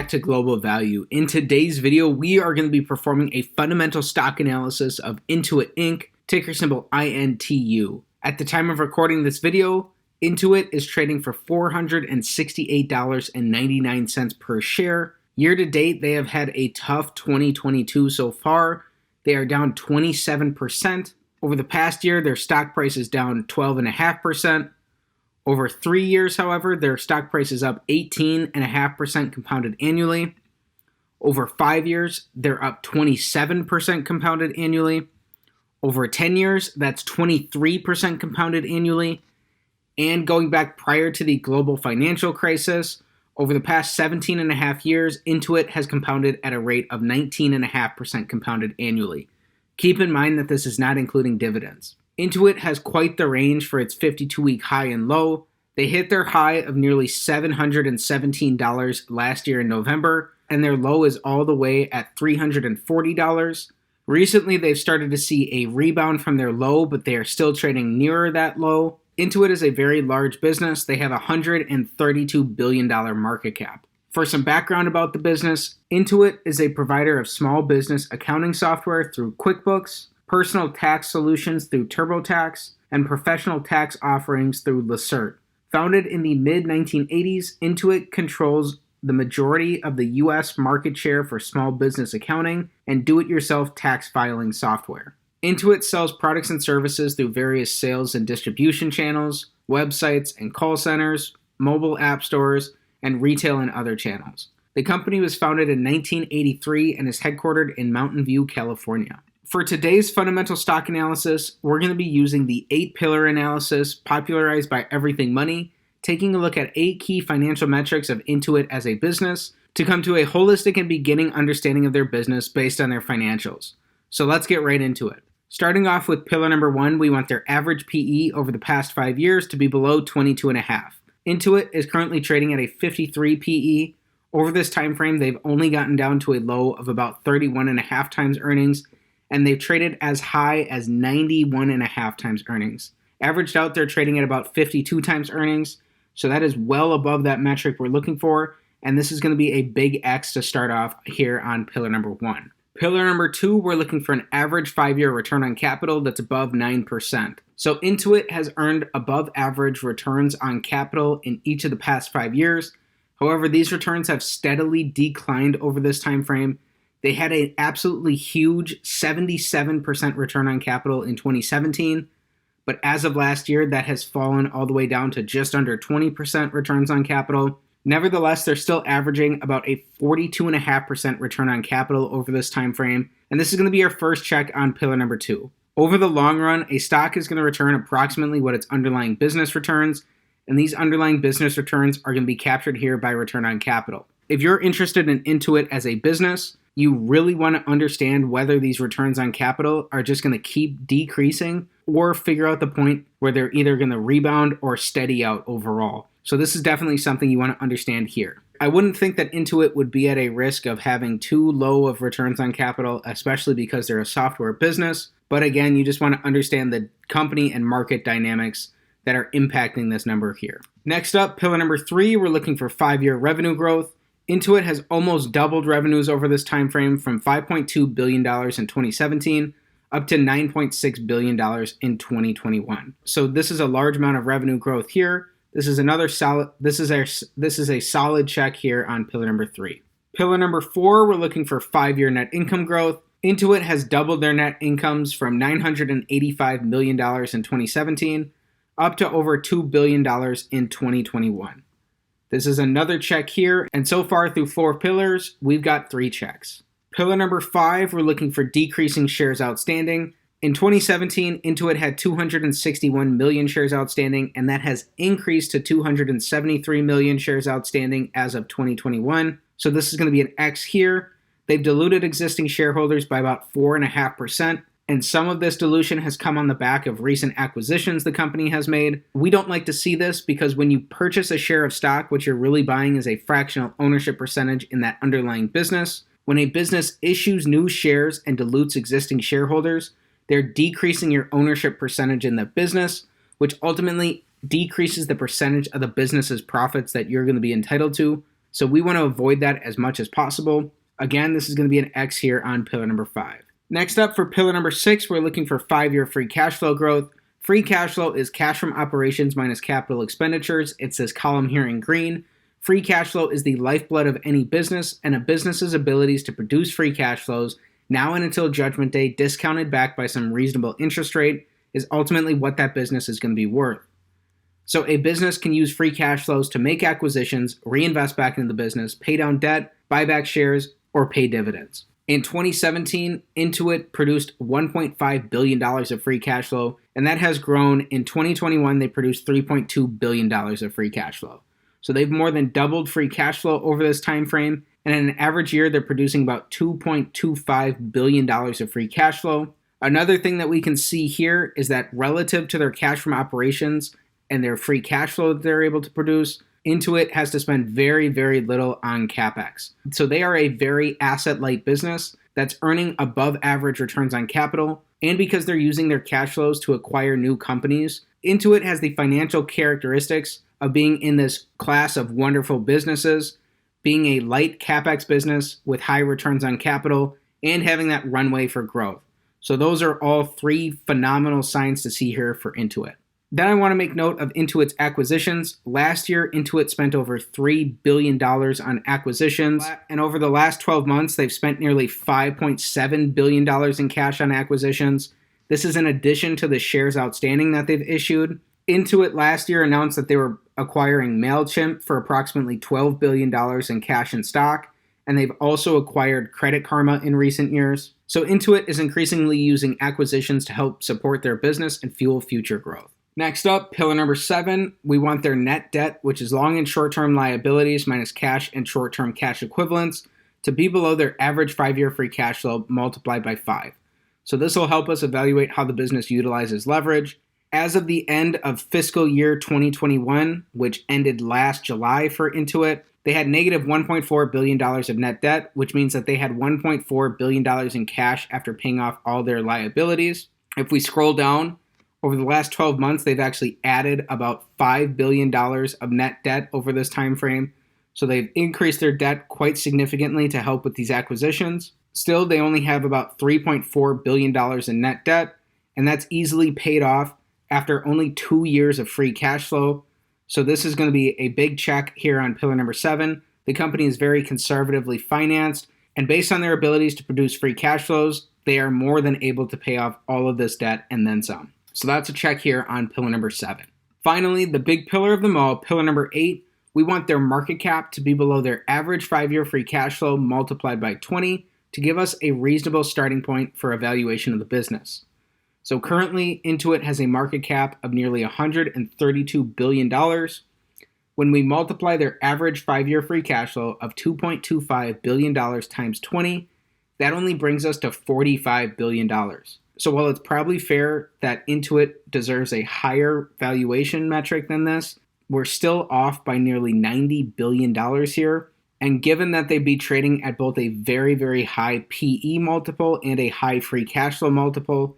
back to Global Value. In today's video, we are going to be performing a fundamental stock analysis of Intuit Inc., ticker symbol INTU. At the time of recording this video, Intuit is trading for $468.99 per share. Year to date, they have had a tough 2022 so far. They are down 27%. Over the past year, their stock price is down 12.5%. Over 3 years, however, their stock price is up 18.5% compounded annually. Over 5 years, they're up 27% compounded annually. Over 10 years, that's 23% compounded annually. And going back prior to the global financial crisis, over the past 17 and a half years, Intuit has compounded at a rate of 19.5% compounded annually. Keep in mind that this is not including dividends. Intuit has quite the range for its 52-week high and low. They hit their high of nearly $717 last year in November, and their low is all the way at $340. Recently, they've started to see a rebound from their low, but they are still trading nearer that low. Intuit is a very large business. They have a $132 billion market cap. For some background about the business, Intuit is a provider of small business accounting software through QuickBooks, personal tax solutions through TurboTax, and professional tax offerings through Lacerte. Founded in the mid-1980s, Intuit controls the majority of the U.S. market share for small business accounting and do-it-yourself tax filing software. Intuit sells products and services through various sales and distribution channels, websites and call centers, mobile app stores, and retail and other channels. The company was founded in 1983 and is headquartered in Mountain View, California. For today's fundamental stock analysis, we're going to be using the 8-pillar analysis popularized by Everything Money, taking a look at 8 key financial metrics of Intuit as a business to come to a holistic and beginning understanding of their business based on their financials. So let's get right into it. Starting off with pillar number 1, we want their average PE over the past 5 years to be below 22.5. Intuit is currently trading at a 53 PE. Over this time frame, they've only gotten down to a low of about 31.5 times earnings, and they've traded as high as 91.5 times earnings. Averaged out, they're trading at about 52 times earnings, so that is well above that metric we're looking for, and this is going to be a big X to start off here on pillar number 1. Pillar number 2, we're looking for an average 5-year return on capital that's above 9%. So Intuit has earned above average returns on capital in each of the past 5 years. However, these returns have steadily declined over this time frame. They had an absolutely huge 77% return on capital in 2017, but as of last year, that has fallen all the way down to just under 20% returns on capital. Nevertheless, they're still averaging about a 42.5% return on capital over this time frame, and this is going to be our first check on pillar number 2. Over the long run, a stock is going to return approximately what its underlying business returns, and these underlying business returns are going to be captured here by return on capital. If you're interested in Intuit as a business, you really want to understand whether these returns on capital are just going to keep decreasing or figure out the point where they're either going to rebound or steady out overall. So this is definitely something you want to understand here. I wouldn't think that Intuit would be at a risk of having too low of returns on capital, especially because they're a software business. But again, you just want to understand the company and market dynamics that are impacting this number here. Next up, pillar number 3, we're looking for 5-year revenue growth. Intuit has almost doubled revenues over this time frame from $5.2 billion in 2017 up to $9.6 billion in 2021. So this is a large amount of revenue growth here. This is a solid check here on pillar number 3. Pillar number 4, we're looking for 5-year net income growth. Intuit has doubled their net incomes from $985 million in 2017 up to over $2 billion in 2021. This is another check here, and so far through 4 pillars, we've got 3 checks. Pillar number 5, we're looking for decreasing shares outstanding. In 2017, Intuit had 261 million shares outstanding, and that has increased to 273 million shares outstanding as of 2021. So this is going to be an X here. They've diluted existing shareholders by about 4.5%, and some of this dilution has come on the back of recent acquisitions the company has made. We don't like to see this because when you purchase a share of stock, what you're really buying is a fractional ownership percentage in that underlying business. When a business issues new shares and dilutes existing shareholders, they're decreasing your ownership percentage in the business, which ultimately decreases the percentage of the business's profits that you're going to be entitled to. So we want to avoid that as much as possible. Again, this is going to be an X here on pillar number 5. Next up, for pillar number 6, we're looking for 5-year free cash flow growth. Free cash flow is cash from operations minus capital expenditures. It's this column here in green. Free cash flow is the lifeblood of any business, and a business's abilities to produce free cash flows now and until judgment day, discounted back by some reasonable interest rate, is ultimately what that business is going to be worth. So a business can use free cash flows to make acquisitions, reinvest back into the business, pay down debt, buy back shares, or pay dividends. In 2017, Intuit produced $1.5 billion of free cash flow, and that has grown. In 2021, they produced $3.2 billion of free cash flow. So they've more than doubled free cash flow over this time frame, and in an average year, they're producing about $2.25 billion of free cash flow. Another thing that we can see here is that relative to their cash from operations and their free cash flow that they're able to produce, Intuit has to spend very, very little on CapEx. So they are a very asset-light business that's earning above average returns on capital. And because they're using their cash flows to acquire new companies, Intuit has the financial characteristics of being in this class of wonderful businesses, being a light CapEx business with high returns on capital, and having that runway for growth. So those are all 3 phenomenal signs to see here for Intuit. Then I want to make note of Intuit's acquisitions. Last year, Intuit spent over $3 billion on acquisitions. And over the last 12 months, they've spent nearly $5.7 billion in cash on acquisitions. This is in addition to the shares outstanding that they've issued. Intuit last year announced that they were acquiring MailChimp for approximately $12 billion in cash and stock. And they've also acquired Credit Karma in recent years. So Intuit is increasingly using acquisitions to help support their business and fuel future growth. Next up, pillar number 7, we want their net debt, which is long and short-term liabilities minus cash and short-term cash equivalents, to be below their average 5-year free cash flow multiplied by 5. So this will help us evaluate how the business utilizes leverage. As of the end of fiscal year 2021, which ended last July for Intuit, they had negative $1.4 billion of net debt, which means that they had $1.4 billion in cash after paying off all their liabilities. If we scroll down, over the last 12 months, they've actually added about $5 billion of net debt over this time frame. So they've increased their debt quite significantly to help with these acquisitions. Still, they only have about $3.4 billion in net debt, and that's easily paid off after only 2 years of free cash flow. So this is going to be a big check here on pillar number 7. The company is very conservatively financed, and based on their abilities to produce free cash flows, they are more than able to pay off all of this debt and then some. So that's a check here on pillar number 7. Finally, the big pillar of them all, pillar number 8, we want their market cap to be below their average 5-year free cash flow multiplied by 20 to give us a reasonable starting point for evaluation of the business. So currently, Intuit has a market cap of nearly $132 billion. When we multiply their average 5-year free cash flow of $2.25 billion times 20, that only brings us to $45 billion. So while it's probably fair that Intuit deserves a higher valuation metric than this, we're still off by nearly $90 billion here. And given that they'd be trading at both a very, very high PE multiple and a high free cash flow multiple,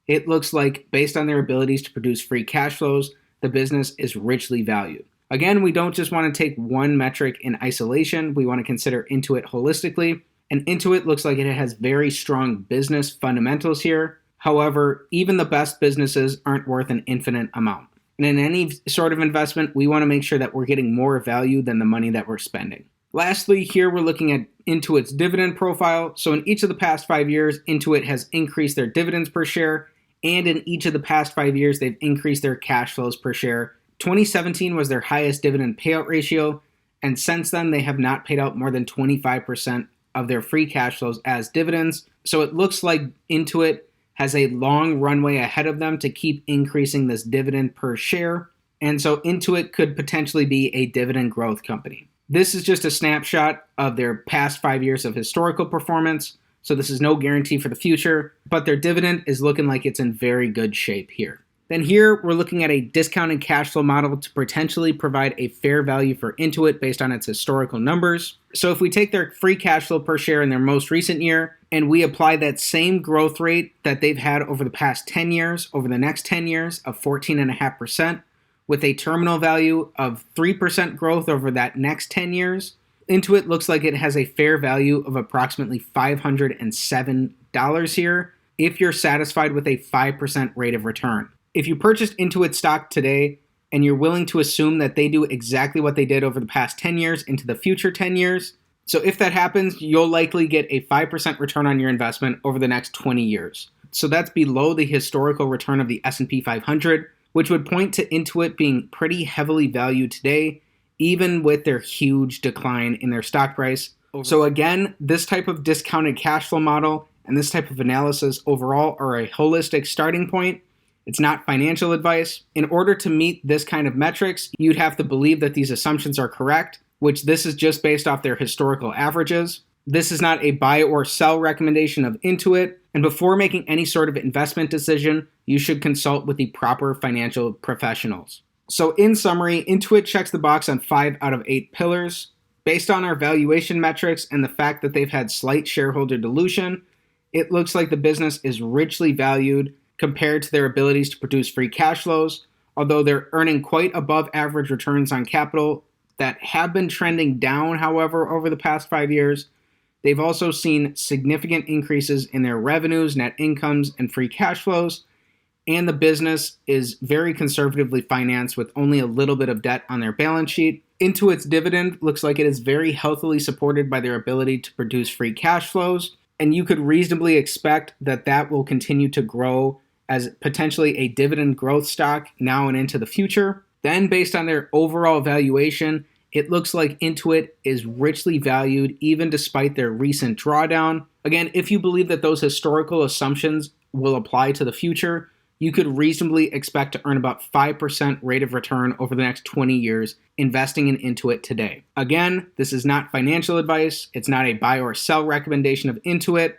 it looks like, based on their abilities to produce free cash flows, the business is richly valued. Again, we don't just want to take one metric in isolation. We want to consider Intuit holistically. And Intuit looks like it has very strong business fundamentals here. However, even the best businesses aren't worth an infinite amount. And in any sort of investment, we want to make sure that we're getting more value than the money that we're spending. Lastly, here we're looking at Intuit's dividend profile. So in each of the past 5 years, Intuit has increased their dividends per share. And in each of the past 5 years, they've increased their cash flows per share. 2017 was their highest dividend payout ratio. And since then, they have not paid out more than 25% of their free cash flows as dividends. So it looks like Intuit has a long runway ahead of them to keep increasing this dividend per share. And so Intuit could potentially be a dividend growth company. This is just a snapshot of their past 5 years of historical performance. So this is no guarantee for the future, but their dividend is looking like it's in very good shape here. Then here we're looking at a discounted cash flow model to potentially provide a fair value for Intuit based on its historical numbers. So if we take their free cash flow per share in their most recent year and we apply that same growth rate that they've had over the past 10 years, over the next 10 years of 14.5%, with a terminal value of 3% growth over that next 10 years, Intuit looks like it has a fair value of approximately $507 here if you're satisfied with a 5% rate of return. If you purchased Intuit stock today and you're willing to assume that they do exactly what they did over the past 10 years into the future 10 years, so if that happens, you'll likely get a 5% return on your investment over the next 20 years. So that's below the historical return of the S&P 500, which would point to Intuit being pretty heavily valued today, even with their huge decline in their stock price. So again, this type of discounted cash flow model and this type of analysis overall are a holistic starting point. It's not financial advice. In order to meet this kind of metrics, you'd have to believe that these assumptions are correct, which this is just based off their historical averages. This is not a buy or sell recommendation of Intuit, and before making any sort of investment decision, you should consult with the proper financial professionals. So in summary, Intuit checks the box on 5 out of 8 pillars. Based on our valuation metrics and the fact that they've had slight shareholder dilution, it looks like the business is richly valued compared to their abilities to produce free cash flows, although they're earning quite above average returns on capital that have been trending down, however, over the past 5 years. They've also seen significant increases in their revenues, net incomes, and free cash flows, and the business is very conservatively financed with only a little bit of debt on their balance sheet. Intuit's dividend looks like it is very healthily supported by their ability to produce free cash flows, and you could reasonably expect that that will continue to grow as potentially a dividend growth stock now and into the future. Then, based on their overall valuation, it looks like Intuit is richly valued even despite their recent drawdown. Again, if you believe that those historical assumptions will apply to the future, you could reasonably expect to earn about 5% rate of return over the next 20 years investing in Intuit today. Again, this is not financial advice. It's not a buy or sell recommendation of Intuit.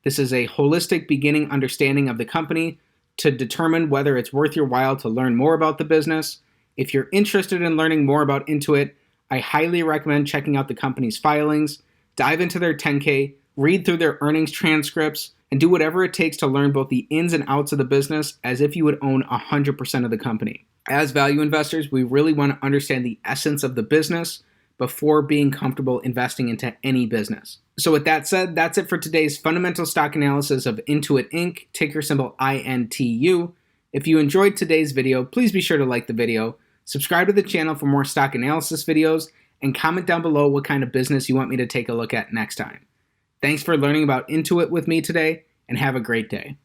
This is a holistic beginning understanding of the company to determine whether it's worth your while to learn more about the business. If you're interested in learning more about Intuit, I highly recommend checking out the company's filings, dive into their 10K, read through their earnings transcripts, and do whatever it takes to learn both the ins and outs of the business as if you would own 100% of the company. As value investors, we really want to understand the essence of the business before being comfortable investing into any business. So with that said, that's it for today's fundamental stock analysis of Intuit Inc., ticker symbol INTU. If you enjoyed today's video, please be sure to like the video, subscribe to the channel for more stock analysis videos, and comment down below what kind of business you want me to take a look at next time. Thanks for learning about Intuit with me today, and have a great day.